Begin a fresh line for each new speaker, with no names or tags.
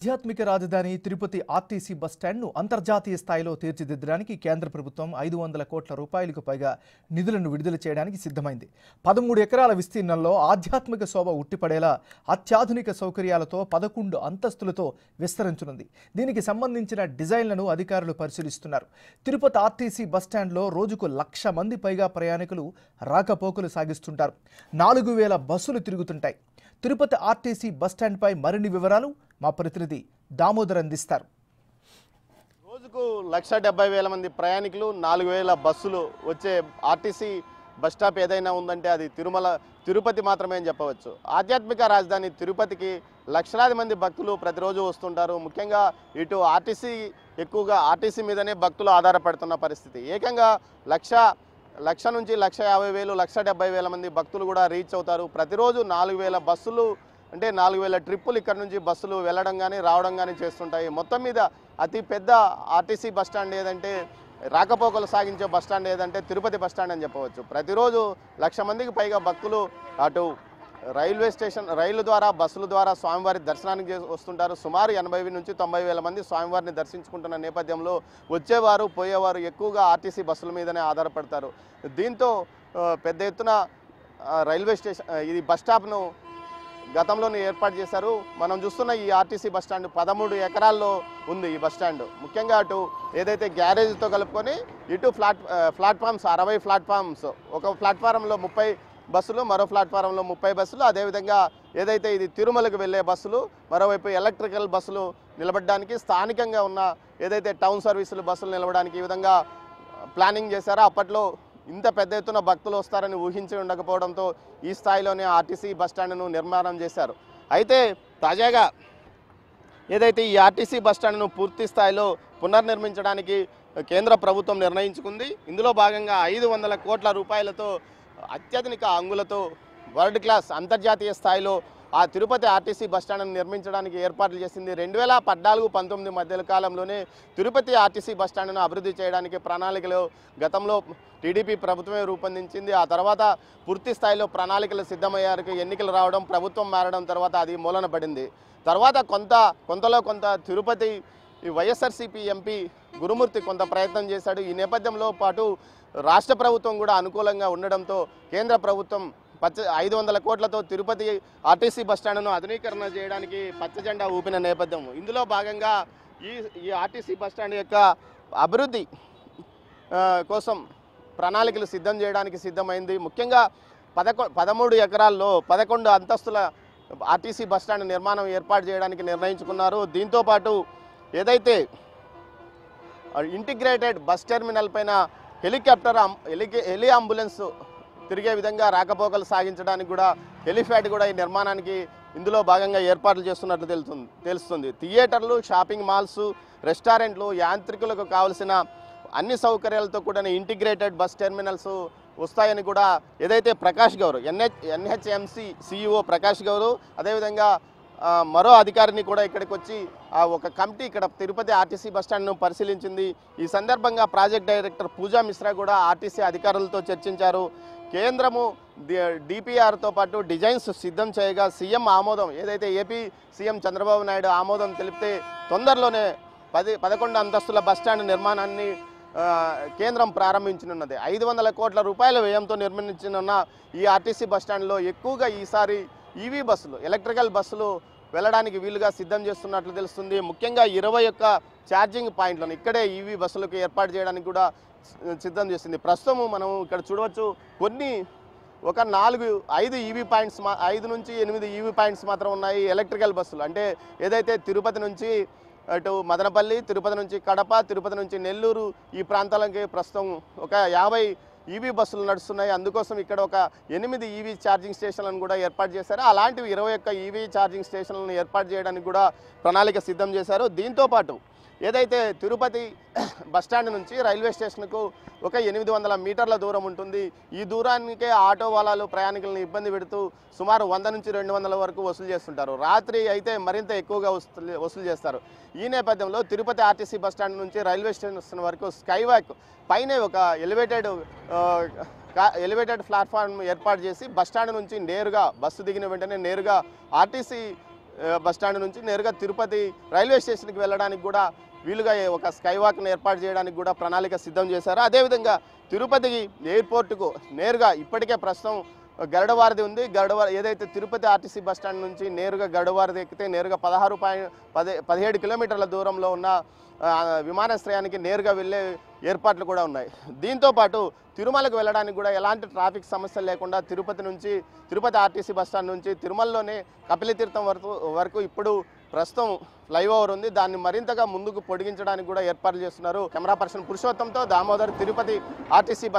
ఆధ్యాత్మిక రాజధాని తిరుపతి ఆర్టీసీ బస్టాండ్ను అంతర్జాతీయ స్థాయిలో తీర్చిదిద్దడానికి కేంద్ర ప్రభుత్వం 500 కోట్ల రూపాయలకు పైగా నిధులను విడుదల చేయడానికి సిద్ధమైంది. 13 ఎకరాల విస్తీర్ణంలో ఆధ్యాత్మిక శోభ ఉట్టిపడేలా అత్యాధునిక సౌకర్యాలతో 11 అంతస్తులతో విస్తరించనుంది. దీనికి సంబంధించిన డిజైన్లను అధికారులు పరిశీలిస్తున్నారు. తిరుపతి ఆర్టీసీ బస్టాండ్లో రోజుకు 1,00,000 మంది పైగా ప్రయాణికులు రాకపోకలు సాగిస్తుంటారు. 4,000 బస్సులు తిరుగుతుంటాయి. తిరుపతి ఆర్టీసీ బస్టాండ్పై మరిన్ని వివరాలు మా ప్రతినిధి దామోదర్ అందిస్తారు.
రోజుకు 1,70,000 మంది ప్రయాణికులు, 4,000 బస్సులు వచ్చే ఆర్టీసీ బస్టాప్ ఏదైనా ఉందంటే అది తిరుపతి మాత్రమే అని చెప్పవచ్చు. ఆధ్యాత్మిక రాజధాని తిరుపతికి లక్షలాది మంది భక్తులు ప్రతిరోజు వస్తుంటారు. ముఖ్యంగా ఇటు ఎక్కువగా ఆర్టీసీ మీదనే భక్తులు ఆధారపడుతున్న పరిస్థితి. ఏకంగా లక్ష నుంచి 1,50,000, 1,70,000 మంది భక్తులు కూడా రీచ్ అవుతారు. ప్రతిరోజు 4,000 బస్సులు అంటే 4,000 ట్రిప్పులు ఇక్కడ నుంచి బస్సులు వెళ్ళడం కానీ రావడం కానీ చేస్తుంటాయి. మొత్తం మీద అతి పెద్ద ఆర్టీసీ బస్టాండ్ ఏదంటే, రాకపోకలు సాగించే బస్టాండ్ ఏదంటే తిరుపతి బస్టాండ్ అని చెప్పవచ్చు. ప్రతిరోజు 1,00,000 మందికి పైగా భక్తులు అటు రైలు ద్వారా బస్సుల ద్వారా స్వామివారి దర్శనానికి వస్తుంటారు. సుమారు 80,000 నుంచి 90,000 మంది స్వామివారిని దర్శించుకుంటున్న నేపథ్యంలో వచ్చేవారు పోయేవారు ఎక్కువగా ఆర్టీసీ బస్సుల మీదనే ఆధారపడతారు. దీంతో పెద్ద ఎత్తున ఇది బస్ స్టాప్ను గతంలోనే ఏర్పాటు చేశారు. మనం చూస్తున్న ఈ ఆర్టీసీ బస్టాండ్ 13 ఎకరాల్లో ఉంది. ఈ బస్టాండ్ ముఖ్యంగా అటు ఏదైతే గ్యారేజ్తో కలుపుకొని ఇటు ప్లాట్ఫామ్స్ 60 ప్లాట్ఫామ్స్, ఒక ప్లాట్ఫారంలో 30 బస్సులు, మరో ప్లాట్ఫారంలో 30 బస్సులు, అదేవిధంగా ఏదైతే ఇది తిరుమలకు వెళ్ళే బస్సులు, మరోవైపు ఎలక్ట్రికల్ బస్సులు నిలబడడానికి, స్థానికంగా ఉన్న ఏదైతే టౌన్ సర్వీసులు బస్సులు నిలబడడానికి ఈ విధంగా ప్లానింగ్ చేశారో అప్పట్లో ఇంత పెద్ద ఎత్తున భక్తులు వస్తారని ఊహించి ఉండకపోవడంతో ఈ స్థాయిలోనే ఆర్టీసీ బస్టాండ్ను నిర్మాణం చేశారు. అయితే తాజాగా ఏదైతే ఈ ఆర్టీసీ బస్టాండ్ను పూర్తి స్థాయిలో పునర్నిర్మించడానికి కేంద్ర ప్రభుత్వం నిర్ణయించుకుంది. ఇందులో భాగంగా 500 కోట్ల రూపాయలతో అత్యాధునిక అంగులతో వరల్డ్ క్లాస్ అంతర్జాతీయ స్థాయిలో ఆ తిరుపతి ఆర్టీసీ బస్టాండ్ను నిర్మించడానికి ఏర్పాట్లు చేసింది. 2014-19 మధ్య కాలంలోనే తిరుపతి ఆర్టీసీ బస్టాండ్ను అభివృద్ధి చేయడానికి ప్రణాళికలు గతంలో టీడీపీ ప్రభుత్వమే రూపొందించింది. ఆ తర్వాత పూర్తి స్థాయిలో ప్రణాళికలు సిద్ధమయ్యారు. ఎన్నికలు రావడం, ప్రభుత్వం మారడం తర్వాత అది మూలన పడింది. తర్వాత కొంతలో కొంత తిరుపతి వైఎస్ఆర్సీపీ ఎంపీ గురుమూర్తి కొంత ప్రయత్నం చేశాడు. ఈ నేపథ్యంలో పాటు రాష్ట్ర ప్రభుత్వం కూడా అనుకూలంగా ఉండడంతో కేంద్ర ప్రభుత్వం 500 కోట్లతో తిరుపతి ఆర్టీసీ బస్టాండ్ను ఆధునీకరణ చేయడానికి పచ్చజెండా ఊపిన నేపథ్యం. ఇందులో భాగంగా ఈ ఆర్టీసీ బస్టాండ్ యొక్క అభివృద్ధి కోసం ప్రణాళికలు సిద్ధం చేయడానికి సిద్ధమైంది. ముఖ్యంగా 13 ఎకరాల్లో 11 అంతస్తుల ఆర్టీసీ బస్టాండ్ నిర్మాణం ఏర్పాటు చేయడానికి నిర్ణయించుకున్నారు. దీంతోపాటు ఏదైతే ఇంటిగ్రేటెడ్ బస్ టెర్మినల్ పైన హెలి అంబులెన్స్ తిరిగే విధంగా రాకపోకలు సాగించడానికి కూడా హెలిప్యాడ్ కూడా ఈ నిర్మాణానికి ఇందులో భాగంగా ఏర్పాట్లు చేస్తున్నట్లు తెలుస్తుంది. థియేటర్లు, షాపింగ్ మాల్స్, రెస్టారెంట్లు, యాంత్రికులకు కావలసిన అన్ని సౌకర్యాలతో కూడిన ఇంటిగ్రేటెడ్ బస్ టెర్మినల్స్ వస్తాయని కూడా ఏదైతే ప్రకాష్ గౌర్ ఎన్హెచ్ఎంసి సిఇఓ ప్రకాష్ గౌర్, అదేవిధంగా మరో అధికారిని కూడా ఇక్కడికి వచ్చి ఒక కమిటీ ఇక్కడ తిరుపతి ఆర్టీసీ బస్టాండ్ను పరిశీలించింది. ఈ సందర్భంగా ప్రాజెక్ట్ డైరెక్టర్ పూజా మిశ్రా కూడా ఆర్టీసీ అధికారులతో చర్చించారు. కేంద్రము డిపిఆర్తో పాటు డిజైన్స్ సిద్ధం చేయగా సీఎం ఆమోదం, ఏదైతే ఏపీ సీఎం చంద్రబాబు నాయుడు ఆమోదం తెలిపితే తొందరలోనే 11 అంతస్తుల బస్టాండ్ నిర్మాణాన్ని కేంద్రం ప్రారంభించనున్నది. 500 కోట్ల రూపాయల వ్యయంతో నిర్మించనున్న ఈ ఆర్టీసీ బస్టాండ్లో ఎక్కువగా ఈసారి ఈవీ బస్సులు, ఎలక్ట్రికల్ బస్సులు వెళ్ళడానికి వీలుగా సిద్ధం చేస్తున్నట్లు తెలుస్తుంది. ముఖ్యంగా 21 ఛార్జింగ్ పాయింట్లను ఇక్కడే ఈవీ బస్సులకు ఏర్పాటు చేయడానికి కూడా సిద్ధం చేసింది. ప్రస్తుతం మనం ఇక్కడ చూడవచ్చు ఒక 5 ఈవీ పాయింట్స్, 5 నుంచి 8 ఈవీ పాయింట్స్ మాత్రం ఉన్నాయి ఎలక్ట్రికల్ బస్సులు. అంటే ఏదైతే తిరుపతి నుంచి అటు మదనపల్లి, తిరుపతి నుంచి కడప, తిరుపతి నుంచి నెల్లూరు ఈ ప్రాంతాలకి ప్రస్తుతం ఒక 50 ఈవీ బస్సులు నడుస్తున్నాయి. అందుకోసం ఇక్కడ ఒక 8 ఈవీ ఛార్జింగ్ స్టేషన్లను కూడా ఏర్పాటు చేశారు. అలాంటివి 21 ఈవీ ఛార్జింగ్ స్టేషన్లను ఏర్పాటు చేయడానికి కూడా ప్రణాళిక సిద్ధం చేశారు. దీంతోపాటు ఏదైతే తిరుపతి బస్టాండ్ నుంచి రైల్వే స్టేషన్కు ఒక 800 మీటర్ల దూరం ఉంటుంది. ఈ దూరానికే ఆటో వాలాలు ప్రయాణికులను ఇబ్బంది పెడుతూ సుమారు 100 నుంచి 200 వరకు వసూలు చేస్తుంటారు. రాత్రి అయితే మరింత ఎక్కువగా వసూలు చేస్తారు. ఈ నేపథ్యంలో తిరుపతి ఆర్టీసీ బస్టాండ్ నుంచి రైల్వే స్టేషన్ వరకు స్కై వాక్ పైనే ఒక ఎలివేటెడ్ ప్లాట్ఫామ్ ఏర్పాటు చేసి బస్టాండ్ నుంచి నేరుగా బస్సు దిగిన వెంటనే నేరుగా ఆర్టీసీ బస్టాండ్ నుంచి నేరుగా తిరుపతి రైల్వే స్టేషన్కి వెళ్ళడానికి కూడా వీలుగా ఒక స్కై వాక్ను ఏర్పాటు చేయడానికి కూడా ప్రణాళిక సిద్ధం చేశారు. అదేవిధంగా తిరుపతికి ఎయిర్పోర్టుకు నేరుగా ఇప్పటికే ప్రస్తుతం గరుడవారధి ఉంది. ఏదైతే తిరుపతి ఆర్టీసీ బస్టాండ్ నుంచి నేరుగా గరుడవారధి ఎక్కితే నేరుగా 17 కిలోమీటర్ల దూరంలో ఉన్న విమానాశ్రయానికి నేరుగా వెళ్ళే ఏర్పాట్లు కూడా ఉన్నాయి. దీంతోపాటు తిరుమలకు వెళ్ళడానికి కూడా ఎలాంటి ట్రాఫిక్ సమస్యలు లేకుండా తిరుపతి ఆర్టీసీ బస్టాండ్ నుంచి తిరుమలలోనే కపిలతీర్థం వరకు ఇప్పుడు ప్రస్తుతం ఫ్లైఓవర్ ఉంది. దాన్ని మరింతగా ముందుకు పొడిగించడానికి కూడా ఏర్పాట్లు చేస్తున్నారు. కెమెరా పర్సన్ పురుషోత్తంతో దామోదర్, తిరుపతి ఆర్టీసీ బస్